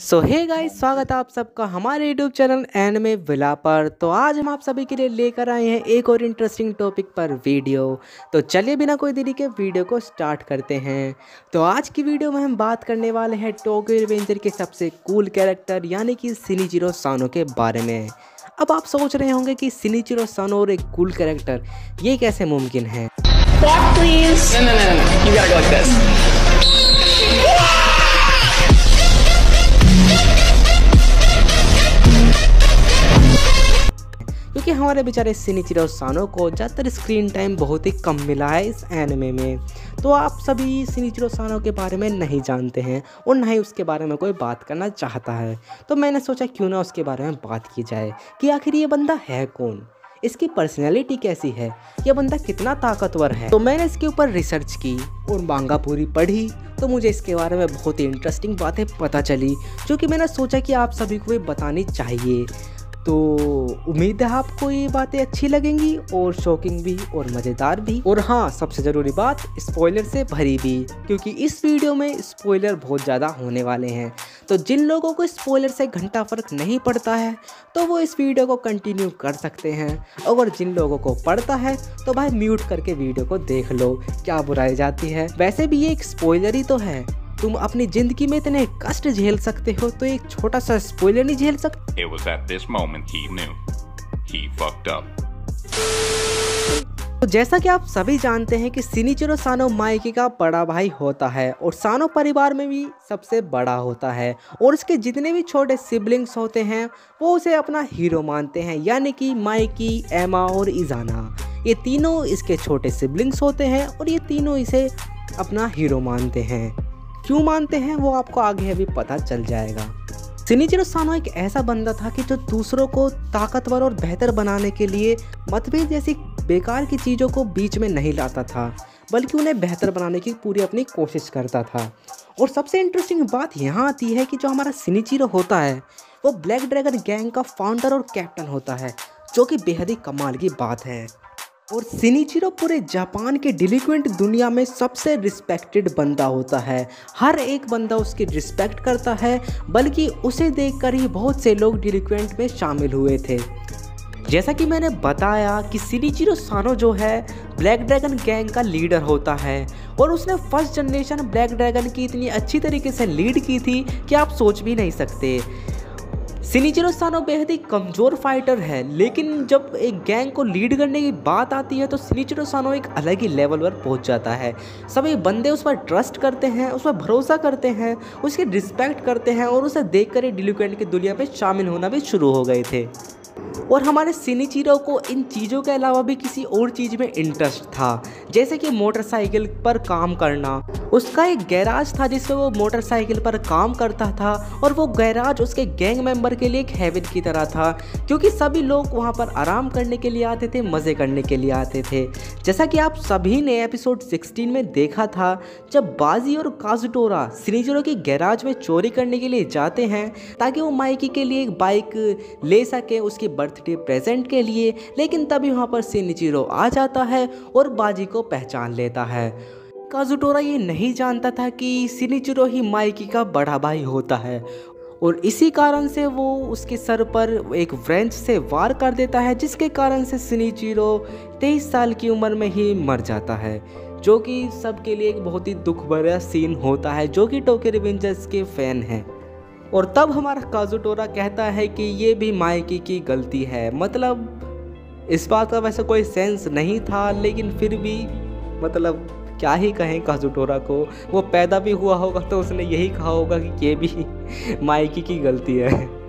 सो hey guys, स्वागत है आप सबका हमारे यूट्यूब चैनल एनिमे विला पर। तो आज हम आप सभी के लिए लेकर आए हैं एक और इंटरेस्टिंग टॉपिक पर वीडियो। तो चलिए बिना कोई देरी के वीडियो को स्टार्ट करते हैं। तो आज की वीडियो में हम बात करने वाले हैं टोक्यो रिवेंजर के सबसे कूल कैरेक्टर यानी कि शिनिचिरो सानो के बारे में। अब आप सोच रहे होंगे कि शिनिचिरो सानो और एक कूल कैरेक्टर ये कैसे मुमकिन है। Back, please. No. You gotta go like this. क्योंकि हमारे बेचारे शिनिचिरो सानो को ज़्यादातर स्क्रीन टाइम बहुत ही कम मिला है इस एनिमे में। तो आप सभी शिनिचिरो सानो के बारे में नहीं जानते हैं और ना ही उसके बारे में कोई बात करना चाहता है। तो मैंने सोचा क्यों ना उसके बारे में बात की जाए कि आखिर ये बंदा है कौन, इसकी पर्सनैलिटी कैसी है, ये बंदा कितना ताकतवर है। तो मैंने इसके ऊपर रिसर्च की और मांगा पूरी पढ़ी। तो मुझे इसके बारे में बहुत ही इंटरेस्टिंग बातें पता चली जो कि मैंने सोचा कि आप सभी को भी बतानी चाहिए। तो उम्मीद है आपको ये बातें अच्छी लगेंगी और शॉकिंग भी और मज़ेदार भी, और हाँ सबसे ज़रूरी बात स्पॉइलर से भरी भी, क्योंकि इस वीडियो में स्पॉइलर बहुत ज़्यादा होने वाले हैं। तो जिन लोगों को स्पॉइलर से घंटा फ़र्क नहीं पड़ता है तो वो इस वीडियो को कंटिन्यू कर सकते हैं, और जिन लोगों को पड़ता है तो भाई म्यूट करके वीडियो को देख लो, क्या बुराई जाती है। वैसे भी ये एक स्पॉइलर ही तो है। तुम अपनी जिंदगी में इतने कष्ट झेल सकते हो तो एक छोटा सा स्पॉइलर नहीं झेल सकते। It was at this moment he knew. He fucked up. तो जैसा कि आप सभी जानते हैं कि शिनिचिरो सानो माइकी का बड़ा भाई होता है और सानो परिवार में भी सबसे बड़ा होता है, और उसके जितने भी छोटे सिबलिंग्स होते हैं वो उसे अपना हीरो मानते हैं, यानी कि माइकी, एमा और इजाना। ये तीनों इसके छोटे सिबलिंग्स होते हैं और ये तीनों इसे अपना हीरो मानते हैं। क्यों मानते हैं वो आपको आगे अभी पता चल जाएगा। शिनिचिरो सानो एक ऐसा बंदा था कि जो दूसरों को ताकतवर और बेहतर बनाने के लिए मतभेद जैसी बेकार की चीज़ों को बीच में नहीं लाता था, बल्कि उन्हें बेहतर बनाने की पूरी अपनी कोशिश करता था। और सबसे इंटरेस्टिंग बात यहाँ आती है कि जो हमारा शिनिचिरो होता है वो ब्लैक ड्रैगन गैंग का फाउंडर और कैप्टन होता है, जो कि बेहद ही कमाल की बात है। और शिनिचिरो पूरे जापान के डिलिक्वेंट दुनिया में सबसे रिस्पेक्टेड बंदा होता है। हर एक बंदा उसकी रिस्पेक्ट करता है, बल्कि उसे देखकर ही बहुत से लोग डिलिक्वेंट में शामिल हुए थे। जैसा कि मैंने बताया कि शिनिचिरो सानो जो है ब्लैक ड्रैगन गैंग का लीडर होता है, और उसने फर्स्ट जनरेशन ब्लैक ड्रैगन की इतनी अच्छी तरीके से लीड की थी कि आप सोच भी नहीं सकते। शिनिचिरो सानो बेहद ही कमज़ोर फाइटर है, लेकिन जब एक गैंग को लीड करने की बात आती है तो शिनिचिरो सानो एक अलग ही लेवल पर पहुंच जाता है। सभी बंदे उस पर ट्रस्ट करते हैं, उस पर भरोसा करते हैं, उसकी रिस्पेक्ट करते हैं, और उसे देखकर ही डिलिक्वेंट की दुनिया में शामिल होना भी शुरू हो गए थे। और हमारे शिनिचिरो को इन चीज़ों के अलावा भी किसी और चीज़ में इंटरेस्ट था, जैसे कि मोटरसाइकिल पर काम करना। उसका एक गैराज था जिसमें वो मोटरसाइकिल पर काम करता था, और वो गैराज उसके गैंग मेंबर के लिए एक हेवन की तरह था, क्योंकि सभी लोग वहाँ पर आराम करने के लिए आते थे, मज़े करने के लिए आते थे। जैसा कि आप सभी ने एपिसोड 16 में देखा था, जब बाजी और काजुटोरा शिनिचिरो की गैराज में चोरी करने के लिए जाते हैं ताकि वो माइकी के लिए एक बाइक ले सके उसकी बर्थडे प्रेजेंट के लिए, लेकिन तभी वहाँ पर शिनिचिरो आ जाता है और बाजी को पहचान लेता है। काजुटोरा ये नहीं जानता था कि शिनिचिरो ही माइकी का बड़ा भाई होता है, और इसी कारण से वो उसके सर पर एक व्रेंच से वार कर देता है, जिसके कारण से शिनिचिरो 23 साल की उम्र में ही मर जाता है, जो कि सबके लिए एक बहुत ही दुख भरा सीन होता है, जो कि टोक्यो रिवेंजर्स के फैन हैं। और तब हमारा काजुटोरा कहता है कि ये भी माइकी की गलती है। मतलब इस बात का वैसे कोई सेंस नहीं था, लेकिन फिर भी मतलब क्या ही कहें काजुटोरा को। वो पैदा भी हुआ होगा तो उसने यही कहा होगा कि ये भी माइकी की गलती है।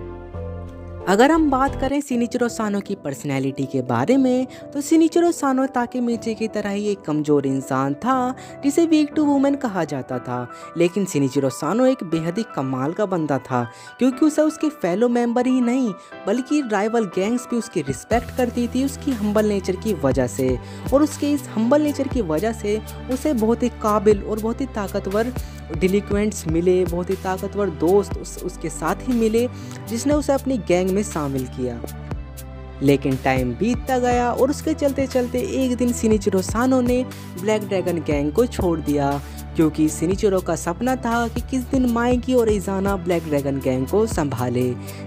अगर हम बात करें शिनिचिरो सानो की पर्सनैलिटी के बारे में, तो शिनिचिरो सानो ताकेमिची की तरह ही एक कमज़ोर इंसान था जिसे वीक टू वुमेन कहा जाता था। लेकिन शिनिचिरो सानो एक बेहद ही कमाल का बंदा था, क्योंकि उसे उसके फेलो मेंबर ही नहीं बल्कि राइवल गैंग्स भी उसकी रिस्पेक्ट करती थी उसकी हम्बल नेचर की वजह से। और उसके इस हम्बल नेचर की वजह से उसे बहुत ही काबिल और बहुत ही ताकतवर डिलिक्वेंट्स मिले, बहुत ही ताकतवर दोस्त उसके साथ ही मिले, जिसने उसे अपनी गैंग में शामिल किया। लेकिन टाइम बीतता गया और उसके चलते चलते एक दिन शिनिचिरो सानो ने ब्लैक ड्रैगन गैंग को छोड़ दिया। क्योंकि सिनिचिरो का सपना था कि किस दिन माइकी और इज़ाना ब्लैक ड्रैगन गैंग को संभाले।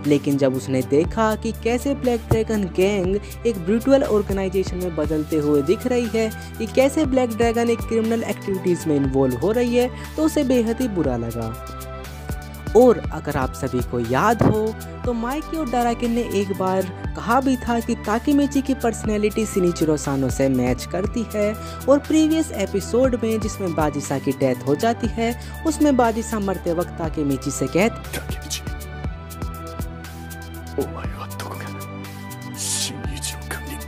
लेकिन जब उसने देखा कि कैसे ब्लैक ड्रैगन गैंग एक ब्रूटल ऑर्गेनाइजेशन में बदलते हुए दिख रही है, कि कैसे ब्लैक ड्रैगन एक क्रिमिनल एक्टिविटीज़ में इन्वॉल्व हो रही है, तो उसे बेहद ही बुरा लगा। और अगर आप सभी को याद हो तो माइकी और डाराकिन ने एक बार कहा भी था कि ताकेमिची की पर्सनैलिटी सिनिचिरो सानो से मैच करती है। और प्रीवियस एपिसोड में जिसमें बाजिसा की डेथ हो जाती है, उसमें बाजिसा मरते वक्त ताकेमिची से कहते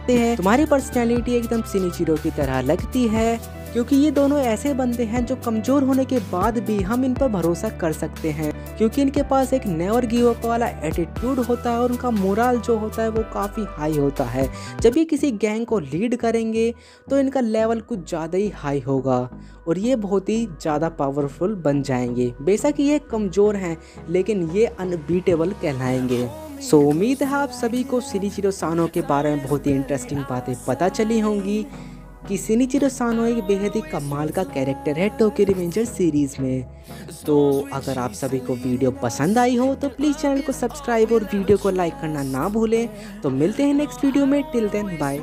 हैं तुम्हारी पर्सनैलिटी एकदम सिनिचिरो की तरह लगती है, क्योंकि ये दोनों ऐसे बंदे हैं जो कमज़ोर होने के बाद भी हम इन पर भरोसा कर सकते हैं, क्योंकि इनके पास एक नेवर गिव अप वाला एटीट्यूड होता है और उनका मोरल जो होता है वो काफ़ी हाई होता है। जब ये किसी गैंग को लीड करेंगे तो इनका लेवल कुछ ज़्यादा ही हाई होगा और ये बहुत ही ज़्यादा पावरफुल बन जाएंगे। बेशक ये कमज़ोर हैं लेकिन ये अनबीटेबल कहलाएंगे। सो उम्मीद है आप सभी को सिनिचिरो सानो के बारे में बहुत ही इंटरेस्टिंग बातें पता चली होंगी कि सिनिचिरो सानो एक बेहद ही कमाल का कैरेक्टर है टोक्यो रिवेंजर सीरीज़ में। तो अगर आप सभी को वीडियो पसंद आई हो तो प्लीज़ चैनल को सब्सक्राइब और वीडियो को लाइक करना ना भूलें। तो मिलते हैं नेक्स्ट वीडियो में, टिल देन बाय।